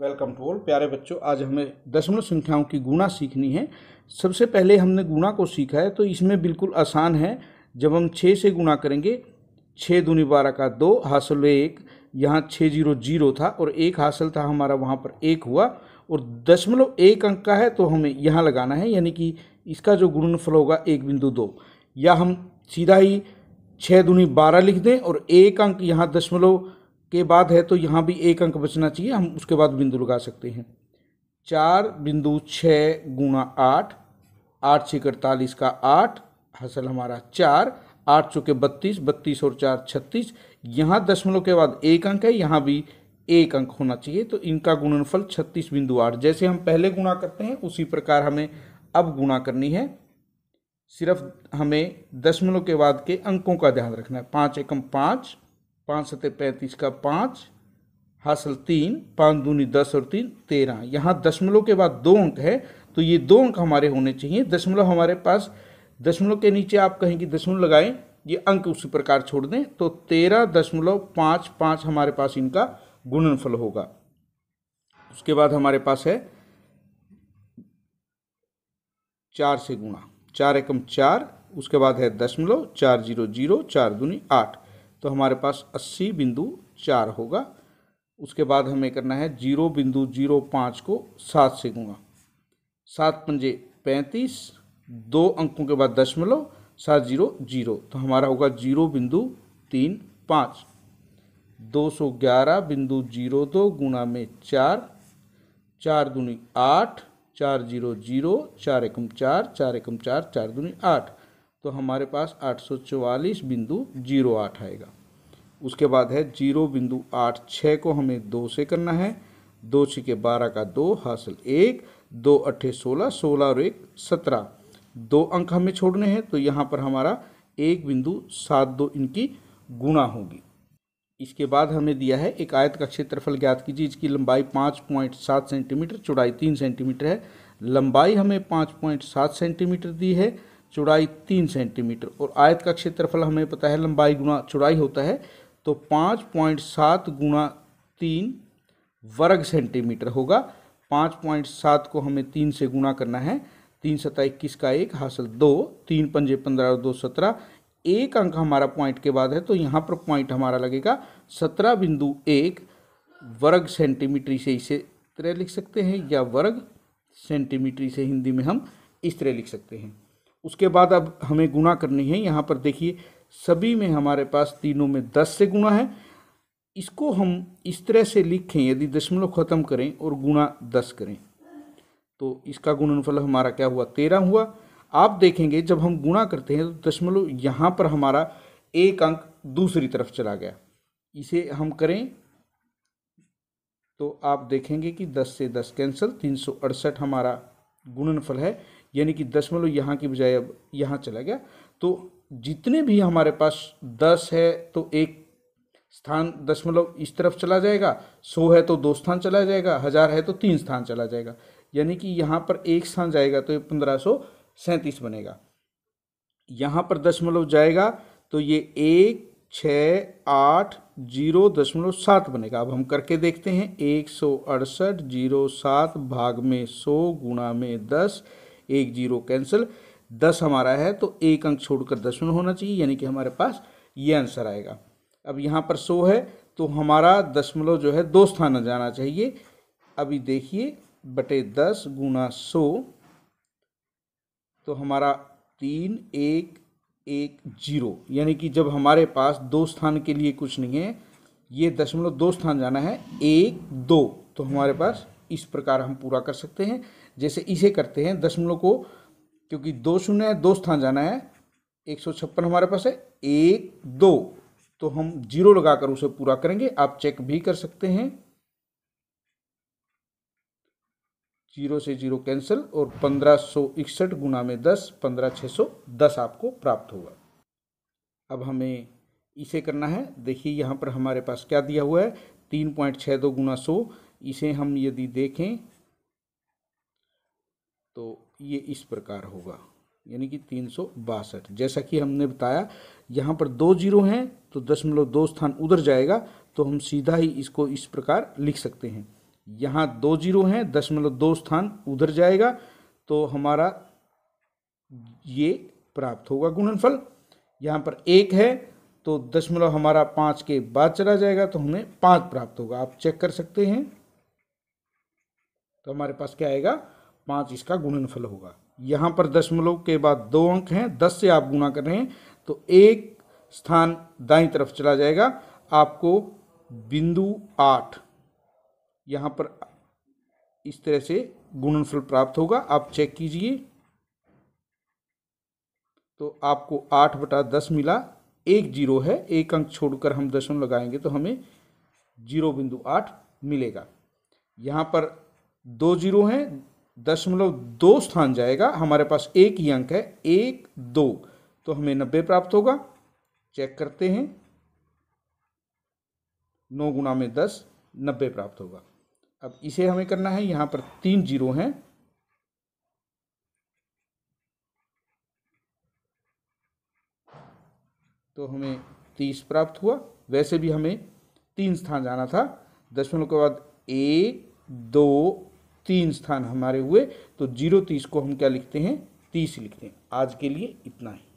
Welcome to all प्यारे बच्चों। आज हमें दशमलव संख्याओं की गुणा सीखनी है। सबसे पहले हमने गुणा को सीखा है तो इसमें बिल्कुल आसान है। जब हम 6 से गुणा करेंगे, 6 दूनी 12 का 2 हासिल 1, यहाँ 6 0 0 था और 1 हासिल था हमारा, वहाँ पर 1 हुआ और दशमलव 1 अंक का है तो हमें यहाँ लगाना है, यानी कि इसका जो गुणनफल होगा 1.2। या हम सीधा ही 6 दूनी 12 लिख दें और 1 अंक यहाँ दशमलव के बाद है तो यहाँ भी 1 अंक बचना चाहिए, हम उसके बाद बिंदु लगा सकते हैं। 4.6 गुणा 8, 8 6 48 का 8 हासिल हमारा 4, 8 चौके 32, 32 और 4 36। यहाँ दशमलव के बाद 1 अंक है, यहाँ भी 1 अंक होना चाहिए, तो इनका गुणनफल 36.8। जैसे हम पहले गुणा करते हैं उसी प्रकार हमें अब गुणा करनी है। सिर्फ हमें दशमलव के बाद के अंकों का ध्यान रखना है। 5 एकम 5, 5 सते 35 का 5 हासिल 3, 5 दूनी 10 और 3 13। यहाँ दशमलव के बाद 2 अंक है तो ये 2 अंक हमारे होने चाहिए। दशमलव हमारे पास, दशमलव के नीचे आप कहीं कि दशमलव लगाएं, ये अंक उसी प्रकार छोड़ दें तो 13.55 हमारे पास इनका गुणनफल होगा। उसके बाद हमारे पास है 4 से गुणा, 4 एकम 4, उसके बाद है दशमलव, 4 0 0, 4 दूनी 8, तो हमारे पास 80.4 होगा। उसके बाद हमें करना है 0.05 को 7 से गुणा, 7 पंजे 35, 2 अंकों के बाद दशमलव, 7 0 0, तो हमारा होगा 0.35। 211.02 गुणा में 4, 4 दूनी 8, 4 0 0, 4 एकम 4, 4 एकम 4, 4 दूनी 8, तो हमारे पास 844.08 आएगा। उसके बाद है 0.86 को हमें 2 से करना है। 2 6 12 का 2 हासिल 1, 2 8 16, 16 और 1 17, 2 अंक हमें छोड़ने हैं तो यहाँ पर हमारा 1.72 इनकी गुणा होगी। इसके बाद हमें दिया है एक आयत का क्षेत्रफल ज्ञात कीजिए। इसकी लंबाई 5.7 सेंटीमीटर, चौड़ाई 3 सेंटीमीटर है। लंबाई हमें 5.7 सेंटीमीटर दी है, चौड़ाई 3 सेंटीमीटर, और आयत का क्षेत्रफल हमें पता है लंबाई गुणा चौड़ाई होता है, तो 5.7 गुणा 3 वर्ग सेंटीमीटर होगा। 5.7 को हमें 3 से गुणा करना है। 3 सता 21 का 1 हासिल 2, 3 पंजे 15 और 2 17, 1 अंक हमारा पॉइंट के बाद है तो यहाँ पर पॉइंट हमारा लगेगा 17.1 वर्ग सेंटीमीटर से इसे तरह लिख सकते हैं, या वर्ग सेंटीमीटर से हिंदी में हम इस तरह लिख सकते हैं। उसके बाद अब हमें गुणा करनी है। यहाँ पर देखिए सभी में हमारे पास तीनों में 10 से गुणा है। इसको हम इस तरह से लिखें, यदि दशमलव खत्म करें और गुणा 10 करें तो इसका गुणनफल हमारा क्या हुआ, 13 हुआ। आप देखेंगे जब हम गुणा करते हैं तो दशमलव यहाँ पर हमारा 1 अंक दूसरी तरफ चला गया। इसे हम करें तो आप देखेंगे कि 10 से 10 कैंसिल, 368 हमारा गुणनफल है, यानी कि दशमलव यहाँ की बजाय अब यहाँ चला गया। तो जितने भी हमारे पास 10 है तो 1 स्थान दशमलव इस तरफ चला जाएगा, 100 है तो 2 स्थान चला जाएगा, 1000 है तो 3 स्थान चला जाएगा, यानी कि यहाँ पर 1 स्थान जाएगा तो ये 1537 बनेगा। यहाँ पर दशमलव जाएगा तो ये 1680.7 बनेगा। अब हम करके देखते हैं। 168.07 भाग में 100 गुणा में 10, 1 0 कैंसिल, 10 हमारा है तो 1 अंक छोड़कर दशमलव होना चाहिए, यानी कि हमारे पास ये आंसर आएगा। अब यहाँ पर 100 है तो हमारा दशमलव जो है 2 स्थान जाना चाहिए। अभी देखिए बटे 10 गुणा 100, तो हमारा 3 1 1 0, यानी कि जब हमारे पास 2 स्थान के लिए कुछ नहीं है, ये दशमलव 2 स्थान जाना है 1 2, तो हमारे पास इस प्रकार हम पूरा कर सकते हैं। जैसे इसे करते हैं दशमलव को, क्योंकि 2 शून्य है, 2 स्थान जाना है, 156 हमारे पास है 1 2, तो हम 0 लगाकर उसे पूरा करेंगे। आप चेक भी कर सकते हैं। 0 से 0 कैंसिल और 1561 गुणा में 10, 15610 आपको प्राप्त होगा। अब हमें इसे करना है। देखिए यहाँ पर हमारे पास क्या दिया हुआ है, 3.62 गुणा 100। इसे हम यदि देखें तो ये इस प्रकार होगा, यानी कि 362। जैसा कि हमने बताया यहाँ पर 2 0 हैं तो दशमलव 2 स्थान उधर जाएगा, तो हम सीधा ही इसको इस प्रकार लिख सकते हैं। यहाँ 2 जीरो हैं, 0.2 स्थान उधर जाएगा तो हमारा ये प्राप्त होगा गुणनफल। यहाँ पर 1 है तो दशमलव हमारा 5 के बाद चला जाएगा तो हमें 5 प्राप्त होगा। आप चेक कर सकते हैं, तो हमारे पास क्या आएगा, 5 इसका गुणनफल होगा। यहाँ पर दशमलव के बाद 2 अंक हैं, 10 से आप गुणा कर रहे हैं तो 1 स्थान दाईं तरफ चला जाएगा, आपको बिंदु 8 यहाँ पर इस तरह से गुणनफल प्राप्त होगा। आप चेक कीजिए तो आपको 8/10 मिला, 1 जीरो है, 1 अंक छोड़कर हम दशमलव लगाएंगे तो हमें 0.8 मिलेगा। यहाँ पर 2 जीरो हैं, 0.2 स्थान जाएगा, हमारे पास 1 ही अंक है, 1 2 तो हमें 90 प्राप्त होगा। चेक करते हैं, 9 गुणा में 10, 90 प्राप्त होगा। अब इसे हमें करना है, यहाँ पर 3 जीरो हैं, तो हमें 30 प्राप्त हुआ। वैसे भी हमें 3 स्थान जाना था, दशमलव के बाद 1 2 3 स्थान हमारे हुए, तो 0 30 को हम क्या लिखते हैं, 30 लिखते हैं। आज के लिए इतना ही।